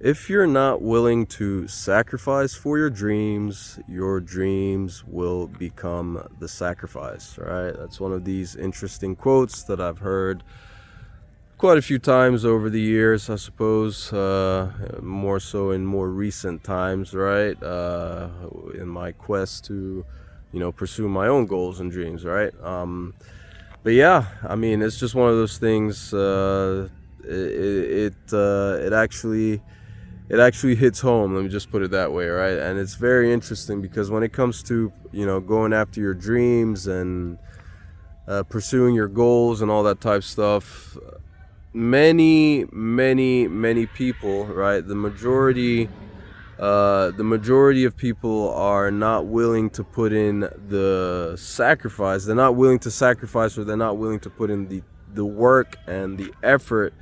If you're not willing to sacrifice for your dreams will become the sacrifice, right? That's one of these interesting quotes that I've heard quite a few times over the years, I suppose, more so in more recent times, right? In my quest to, pursue my own goals and dreams, right? But yeah, I mean, it's just one of those things. It actually hits home. Let me just put it that way, right? And it's very interesting because when it comes to going after your dreams and pursuing your goals and all that type stuff, many people, right? The majority of people are not willing to put in the sacrifice. They're not willing to sacrifice, or they're not willing to put in the work and the effort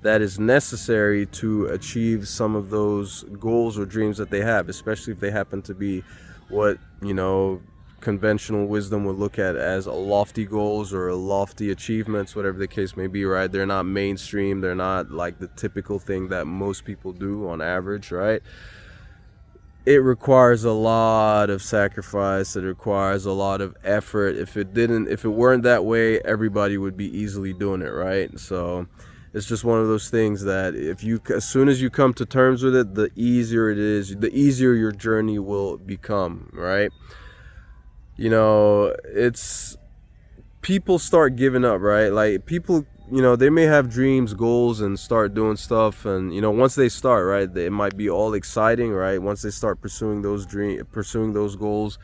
that is necessary to achieve some of those goals or dreams that they have, especially if they happen to be what conventional wisdom would look at as lofty goals or lofty achievements, whatever the case may be, right? They're not mainstream. They're not like the typical thing that most people do on average, right? It requires a lot of sacrifice. It requires a lot of effort. If it weren't that way, everybody would be easily doing it, right? So it's just one of those things that as soon as you come to terms with it, the easier it is, the easier your journey will become, right? It's people start giving up, right? Like people, they may have dreams, goals, and start doing stuff, and once they start, right, it might be all exciting, right? Once they start pursuing those goals,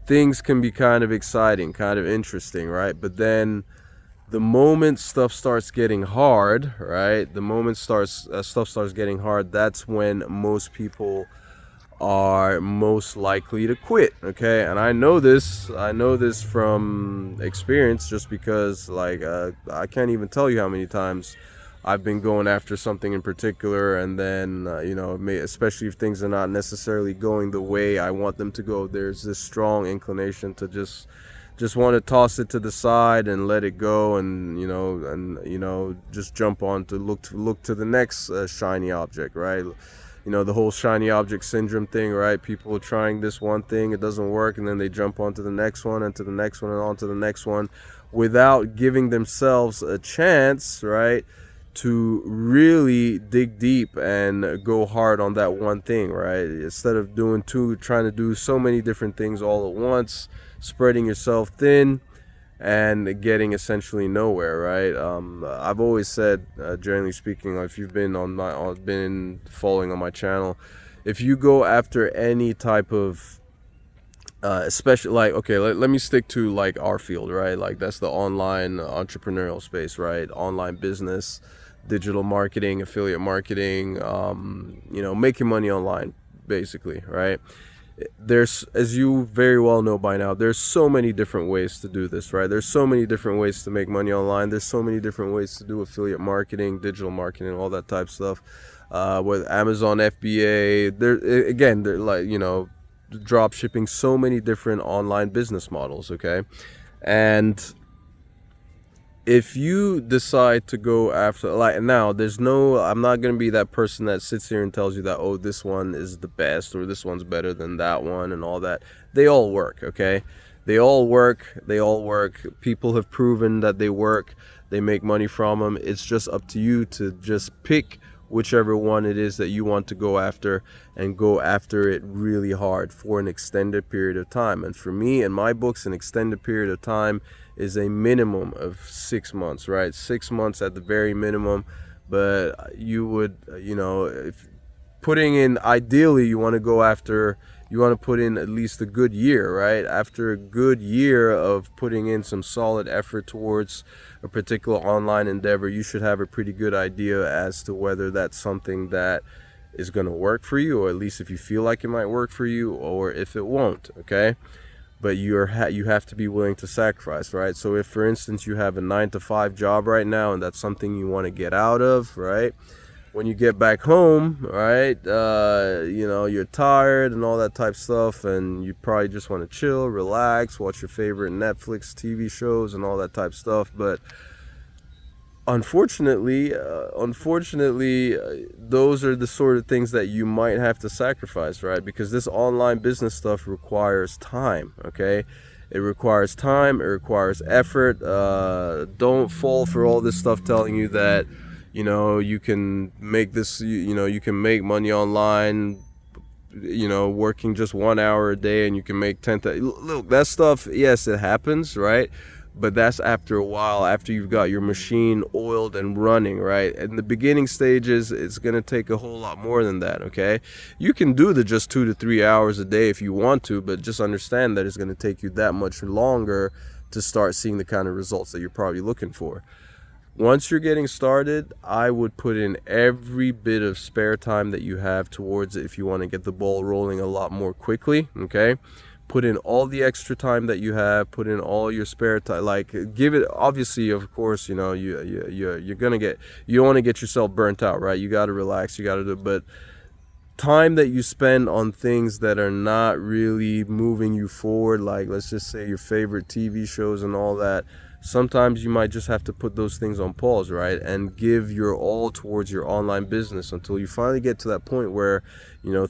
things can be kind of exciting, kind of interesting, right? But then the moment stuff starts getting hard, right? The moment stuff starts getting hard, that's when most people are most likely to quit. Okay, and I know this from experience, just because I can't even tell you how many times I've been going after something in particular, and then especially if things are not necessarily going the way I want them to go, there's this strong inclination to just want to toss it to the side and let it go, and just jump on to look to the next shiny object, right? The whole shiny object syndrome thing, right? People are trying this one thing, it doesn't work, and then they jump onto the next one, and to the next one, and on to the next one, without giving themselves a chance, right, to really dig deep and go hard on that one thing, right? Instead of trying to do so many different things all at once, spreading yourself thin and getting essentially nowhere, right? I've always said, generally speaking, if you've been following on my channel, if you go after any type of especially, like, okay, let me stick to like our field, right? Like that's the online entrepreneurial space, right? Online business, digital marketing, affiliate marketing, making money online, basically, right? There's, as you very well know by now, there's so many different ways to do this, right? There's so many different ways to make money online. There's so many different ways to do affiliate marketing, digital marketing, all that type of stuff. With Amazon FBA, they're like, drop shipping, so many different online business models, okay? And if you decide to go after, like, now I'm not going to be that person that sits here and tells you that, oh, this one is the best, or this one's better than that one, and all that. They all work, okay? They all work. People have proven that they work. They make money from them. It's just up to you to just pick whichever one it is that you want to go after, and go after it really hard for an extended period of time. And for me, in my books, an extended period of time is a minimum of 6 months, right? 6 months at the very minimum. But you would, if putting in, ideally, you want to put in at least a good year, right? After a good year of putting in some solid effort towards a particular online endeavor, you should have a pretty good idea as to whether that's something that is going to work for you, or at least if you feel like it might work for you, or if it won't, okay? But you have to be willing to sacrifice, right? So if, for instance, you have a 9-to-5 job right now, and that's something you want to get out of, right? When you get back home, right, you're tired and all that type of stuff, and you probably just want to chill, relax, watch your favorite Netflix TV shows and all that type of stuff. But Unfortunately, those are the sort of things that you might have to sacrifice, right? Because this online business stuff requires time, okay? It requires time, it requires effort. Don't fall for all this stuff telling you that, you can make this, you can make money online, working just 1 hour a day and you can make 10,000. Look, that stuff, yes, it happens, right? But that's after a while, after you've got your machine oiled and running, right? In the beginning stages, it's going to take a whole lot more than that, okay? You can do the just 2 to 3 hours a day if you want to, but just understand that it's going to take you that much longer to start seeing the kind of results that you're probably looking for. Once you're getting started, I would put in every bit of spare time that you have towards it if you want to get the ball rolling a lot more quickly, okay? Put in all the extra time that you have, put in all your spare time, like give it, obviously, of course, you're gonna you don't want to get yourself burnt out, right? You got to relax, you got to do, but time that you spend on things that are not really moving you forward, like let's just say your favorite TV shows and all that, sometimes you might just have to put those things on pause, right? And give your all towards your online business until you finally get to that point where,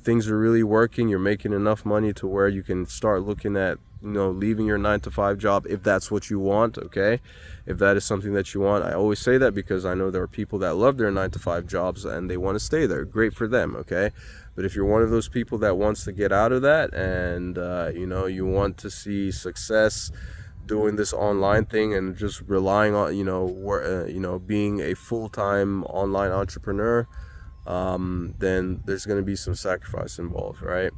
things are really working. You're making enough money to where you can start looking at, leaving your 9-to-5 job if that's what you want, okay? If that is something that you want. I always say that because I know there are people that love their 9-to-5 jobs and they want to stay there. Great for them, okay? But if you're one of those people that wants to get out of that and, you want to see success doing this online thing and just relying on being a full-time online entrepreneur, then there's going to be some sacrifice involved, right?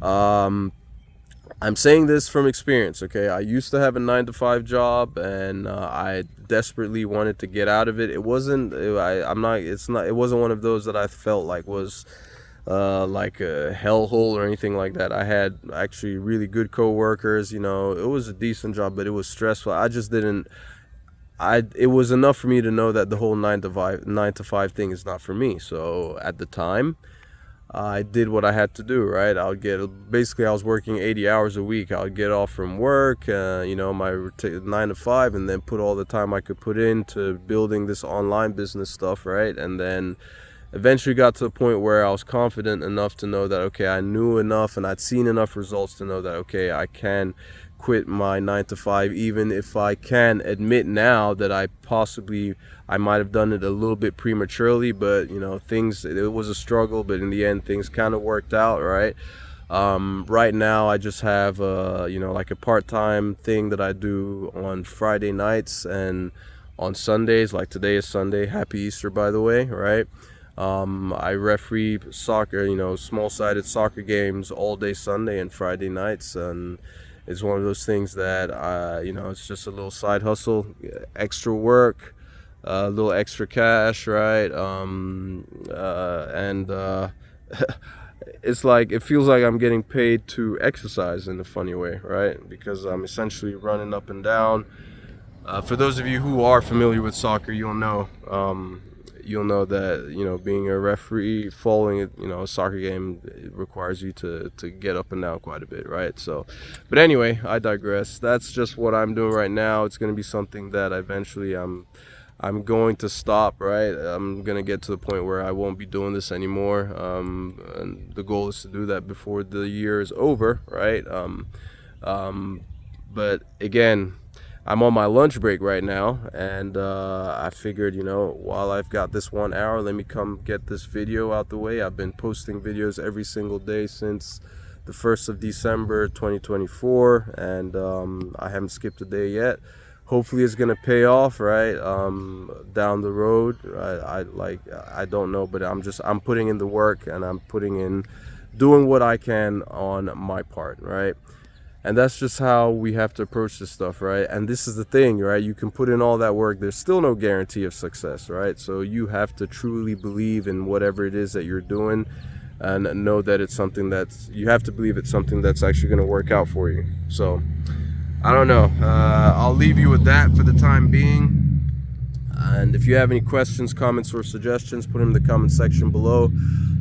I'm saying this from experience, okay? I used to have a 9-to-5 job and I desperately wanted to get out of it. It wasn't one of those that I felt like was like a hellhole or anything like that. I had actually really good co-workers, it was a decent job, but it was stressful. It was enough for me to know that the whole 9 to 5 thing is not for me. So at the time, I did what I had to do, right? I was working 80 hours a week. I would get off from work, my 9 to 5, and then put all the time I could put into building this online business stuff, right? And then eventually got to the point where I was confident enough to know that, okay, I knew enough and I'd seen enough results to know that, okay, I can quit my 9 to 5, even if I can admit now that I might have done it a little bit prematurely, but it was a struggle, but in the end things kind of worked out, right? Right now I just have like a part-time thing that I do on Friday nights and on Sundays. Like today is Sunday, happy Easter, by the way, right? I referee soccer, small-sided soccer games all day Sunday and Friday nights, and it's one of those things that, it's just a little side hustle, extra work, a little extra cash, right? It's like, it feels like I'm getting paid to exercise in a funny way, right? Because I'm essentially running up and down. For those of you who are familiar with soccer, you'll know that being a referee following a soccer game, it requires you to get up and down quite a bit, right? So, but anyway, I digress. That's just what I'm doing right now. It's going to be something that eventually I'm going to stop, right? I'm going to get to the point where I won't be doing this anymore, and the goal is to do that before the year is over, right? But again, I'm on my lunch break right now, and I figured, while I've got this 1 hour, let me come get this video out the way. I've been posting videos every single day since the 1st of December 2024, and I haven't skipped a day yet. Hopefully it's gonna pay off, right? Down the road. I don't know, but I'm putting in the work, and I'm doing what I can on my part, right? And that's just how we have to approach this stuff, right? And this is the thing, right? You can put in all that work. There's still no guarantee of success, right? So you have to truly believe in whatever it is that you're doing, and know that you have to believe it's something that's actually going to work out for you. So I don't know. I'll leave you with that for the time being. And if you have any questions, comments, or suggestions, put them in the comment section below.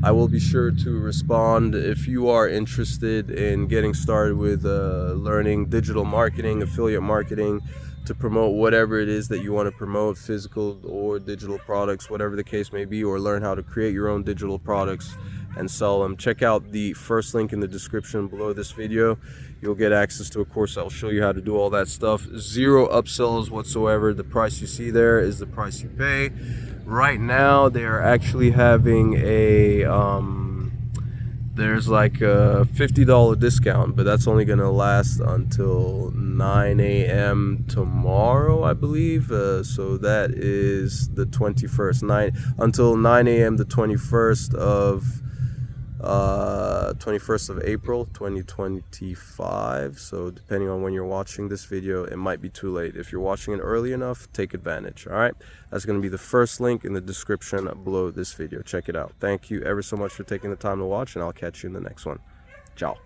I will be sure to respond. If you are interested in getting started with learning digital marketing, affiliate marketing, to promote whatever it is that you want to promote, physical or digital products, whatever the case may be, or learn how to create your own digital products and sell them, check out the first link in the description below this video. You'll get access to a course that will show you how to do all that stuff. Zero upsells whatsoever. The price you see there is the price you pay. Right now they are actually having a there's like a $50 discount, but that's only gonna last until 9 a.m. tomorrow, I believe. So that is the 21st, until 9 a.m. the 21st of April 2025. So depending on when you're watching this video, it might be too late. If you're watching it early enough, take advantage. All right, that's going to be the first link in the description below this video. Check it out. Thank you ever so much for taking the time to watch, and I'll catch you in the next one. Ciao.